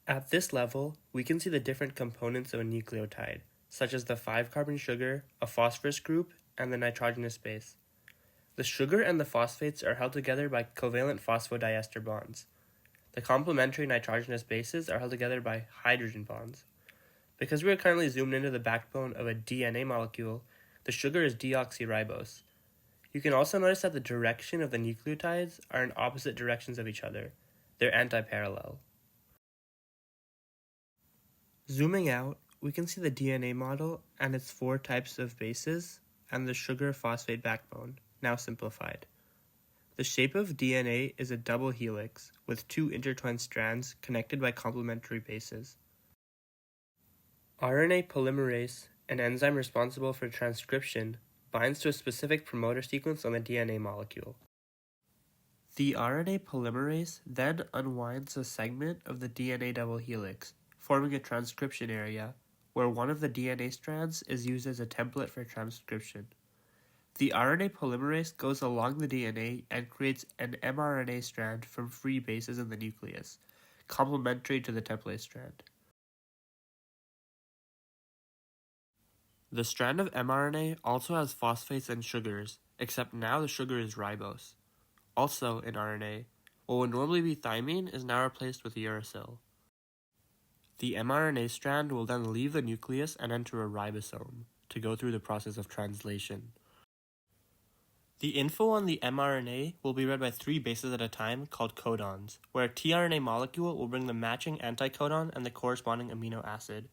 At this level, we can see the different components of a nucleotide, such as the 5-carbon sugar, a phosphorus group, and the nitrogenous base. The sugar and the phosphates are held together by covalent phosphodiester bonds. The complementary nitrogenous bases are held together by hydrogen bonds. Because we are currently zoomed into the backbone of a DNA molecule, the sugar is deoxyribose. You can also notice that the direction of the nucleotides are in opposite directions of each other. They're antiparallel. Zooming out, we can see the DNA model and its 4 types of bases and the sugar-phosphate backbone, now simplified. The shape of DNA is a double helix with 2 intertwined strands connected by complementary bases. RNA polymerase, an enzyme responsible for transcription, binds to a specific promoter sequence on the DNA molecule. The RNA polymerase then unwinds a segment of the DNA double helix, forming a transcription area, where one of the DNA strands is used as a template for transcription. The RNA polymerase goes along the DNA and creates an mRNA strand from free bases in the nucleus, complementary to the template strand. The strand of mRNA also has phosphates and sugars, except now the sugar is ribose. Also in RNA, what would normally be thymine is now replaced with uracil. The mRNA strand will then leave the nucleus and enter a ribosome to go through the process of translation. The info on the mRNA will be read by 3 bases at a time called codons, where a tRNA molecule will bring the matching anticodon and the corresponding amino acid.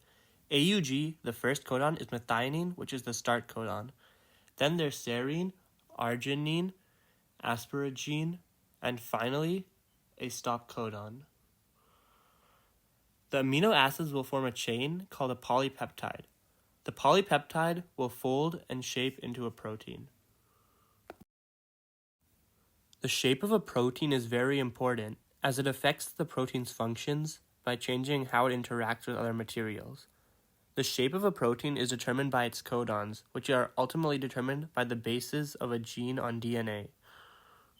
AUG, the first codon, is methionine, which is the start codon. Then there's serine, arginine, asparagine, and finally, a stop codon. The amino acids will form a chain called a polypeptide. The polypeptide will fold and shape into a protein. The shape of a protein is very important as it affects the protein's functions by changing how it interacts with other materials. The shape of a protein is determined by its codons, which are ultimately determined by the bases of a gene on DNA.